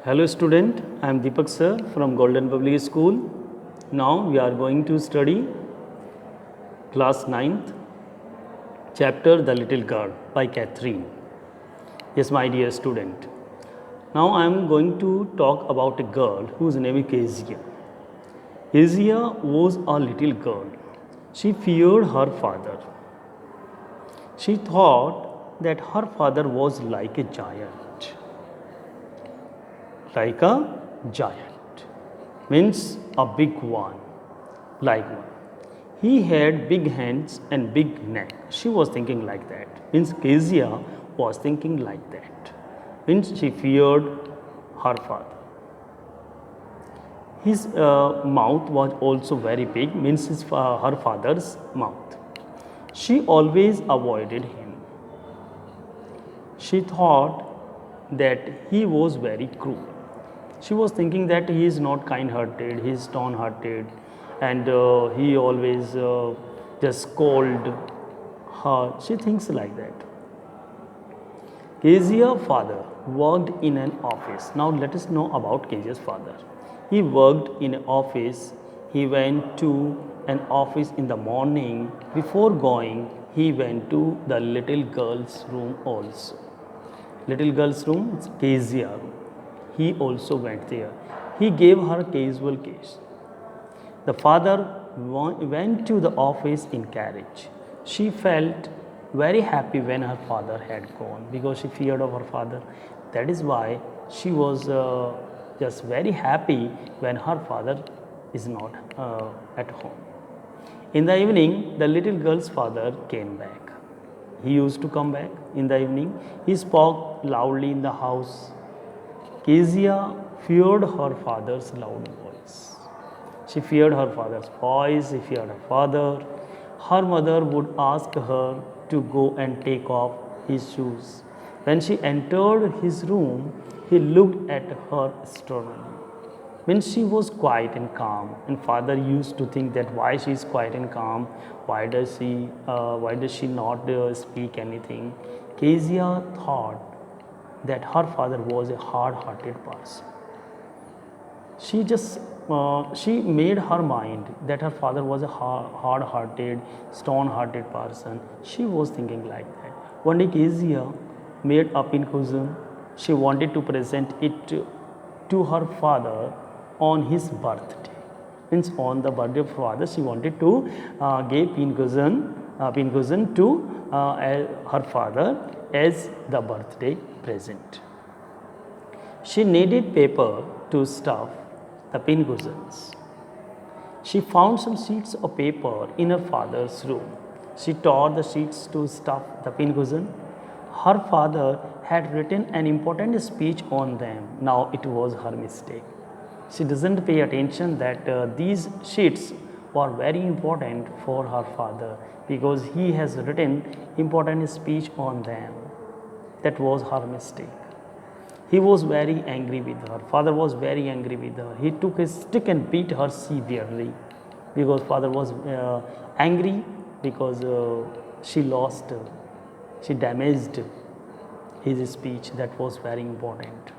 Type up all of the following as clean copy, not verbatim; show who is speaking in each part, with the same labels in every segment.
Speaker 1: Hello student, I am Deepak sir from Golden Public School. Now we are going to study class 9th chapter The Little Girl by Catherine. Yes, my dear student. Now I am going to talk about a girl whose name is Kezia. Kezia was a little girl. She feared her father. She thought that her father was like a giant. Like a giant means a big one, like one. He had big hands and big neck. She was thinking like that. Means Kezia was thinking like that. Means she feared her father. His mouth was also very big. Means her father's mouth. She always avoided him. She thought that he was very cruel. She was thinking that he is not kind-hearted, he is stone-hearted, and he always just scold her. She thinks like that. Kezia's father worked in an office. Now let us know about Kezia's father. He worked in an office. He went to an office in the morning. Before going, he went to the little girl's room also. Little girl's room, it's Kezia room. He also went there. He gave her a casual kiss. The father went to the office in carriage. She felt very happy when her father had gone because she feared of her father. That is why she was just very happy when her father is not at home. In the evening, the little girl's father came back. He used to come back in the evening. He spoke loudly in the house. Kezia feared her father's loud voice. She feared her father's voice, she feared her father. Her mother would ask her to go and take off his shoes. When she entered his room, he looked at her sternly. When she was quiet and calm, and father used to think that why she is quiet and calm, why does she not speak anything? Kezia thought that her father was a hard-hearted person. She made her mind that her father was a hard-hearted, stone-hearted person. She was thinking like that. One day Kezia made a pincushion. She wanted to present it to her father on his birthday. Means on the birthday of father, she wanted to give pincushion to her father as the birthday present. She needed paper to stuff the pincushions. She found some sheets of paper in her father's room. She tore the sheets to stuff the pincushion. Her father had written an important speech on them. Now it was her mistake. She doesn't pay attention that these sheets were very important for her father because he has written important speech on them. That was her mistake. He was very angry with her. Father was very angry with her. He took a stick and beat her severely because father was angry because she damaged his speech. That was very important.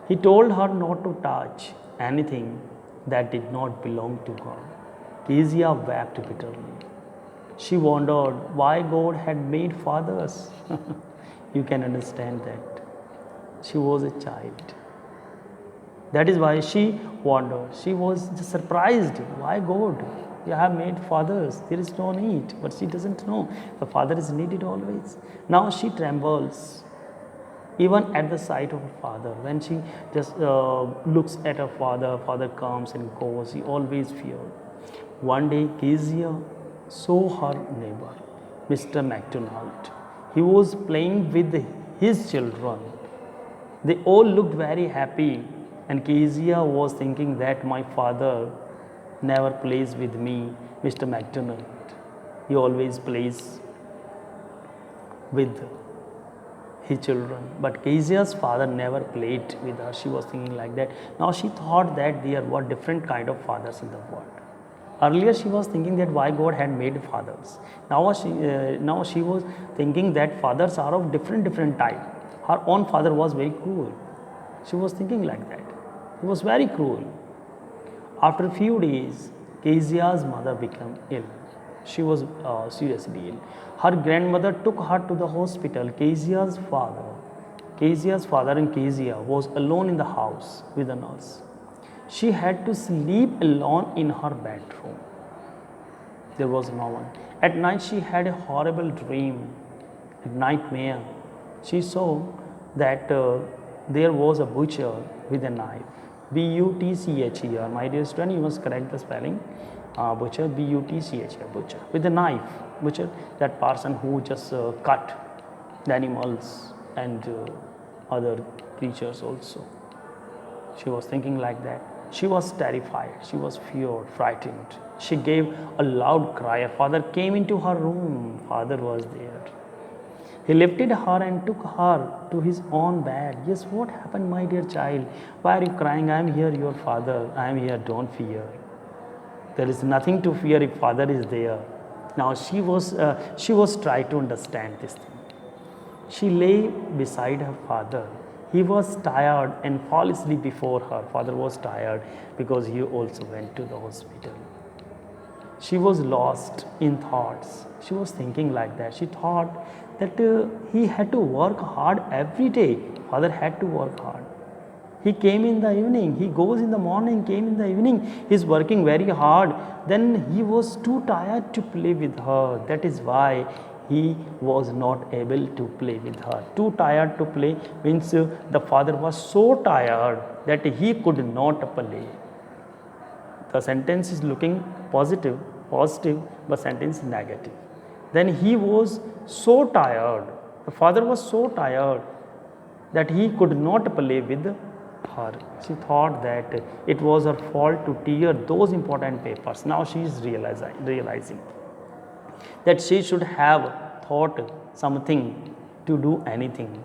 Speaker 1: He told her not to touch anything that did not belong to her. Kezia wept bitterly. She wondered why God had made fathers. You can understand that. She was a child. That is why she wondered. She was just surprised. Why God? You have made fathers. There is no need. But she doesn't know. The father is needed always. Now she trembles. Even at the sight of her father. When she just looks at her father, father comes and goes. She always feared. One day Kezia saw her neighbor, Mr. MacDonald. He was playing with his children. They all looked very happy, and Kezia was thinking that my father never plays with me, Mr. MacDonald. He always plays with his children. But Kezia's father never played with her. She was thinking like that. Now she thought that there were different kind of fathers in the world. Earlier she was thinking that why God had made fathers. Now she was thinking that fathers are of different type. Her own father was very cruel. She was thinking like that. He was very cruel. After a few days, Kezia's mother became ill. She was seriously ill. Her grandmother took her to the hospital. Kezia's father and Kezia was alone in the house with a nurse. She had to sleep alone in her bedroom. There was no one. At night, she had a horrible dream, a nightmare. She saw that there was a butcher with a knife. Butcher. My dear student, you must correct the spelling. Butcher, Butcher, butcher. With a knife. Butcher, that person who just cut the animals and other creatures also. She was thinking like that. She was terrified. She was feared, frightened. She gave a loud cry. Her father came into her room. Father was there. He lifted her and took her to his own bed. Yes, what happened, my dear child? Why are you crying? I am here, your father. I am here. Don't fear. There is nothing to fear if father is there. Now she was trying to understand this thing. She lay beside her father. He was tired and fall asleep before her. Father was tired because he also went to the hospital. She was lost in thoughts. She was thinking like that. She thought that he had to work hard every day. Father had to work hard. He came in the evening. He goes in the morning, came in the evening. He's working very hard. Then he was too tired to play with her. That is why he was not able to play with her. Too tired to play means the father was so tired that he could not play. The sentence is looking positive, but sentence is negative. Then he was so tired. The father was so tired that he could not play with her. She thought that it was her fault to tear those important papers. Now she is realizing that she should have thought something to do anything.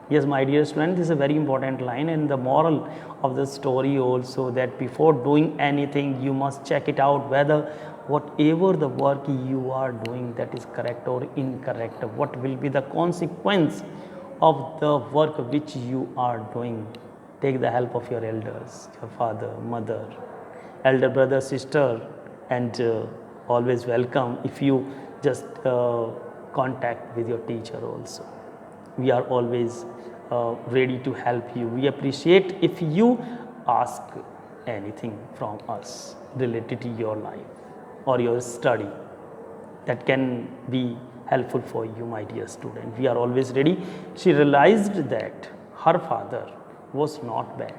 Speaker 1: Yes, my dear student, this is a very important line, and the moral of the story also that before doing anything, you must check it out whether whatever the work you are doing that is correct or incorrect. What will be the consequence of the work which you are doing? Take the help of your elders, your father, mother, elder brother, sister, and always welcome if you just contact with your teacher also. We are always ready to help you. We appreciate if you ask anything from us related to your life or your study that can be helpful for you, my dear student. We are always ready. She realized that her father was not bad.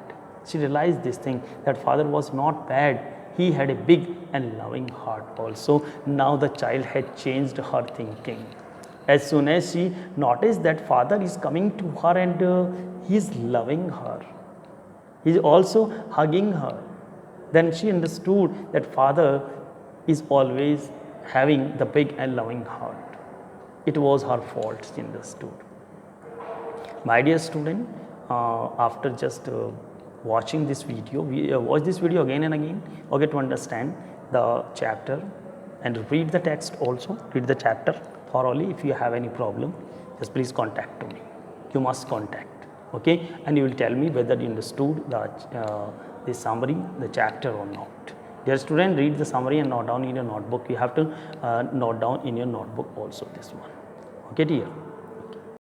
Speaker 1: She realized this thing, that father was not bad. He had a big and loving heart also. Now the child had changed her thinking. As soon as she noticed that father is coming to her and he is loving her, he is also hugging her, then she understood that father is always having the big and loving heart. It was her fault, she understood. My dear student, after just watching this video, we watch this video again and again, okay, to understand the chapter and read the text also, read the chapter thoroughly. If you have any problem, just please contact to me. You must contact, okay, and you will tell me whether you understood the summary, the chapter or not. Dear student, read the summary and note down in your notebook. You have to note down in your notebook also this one, okay dear.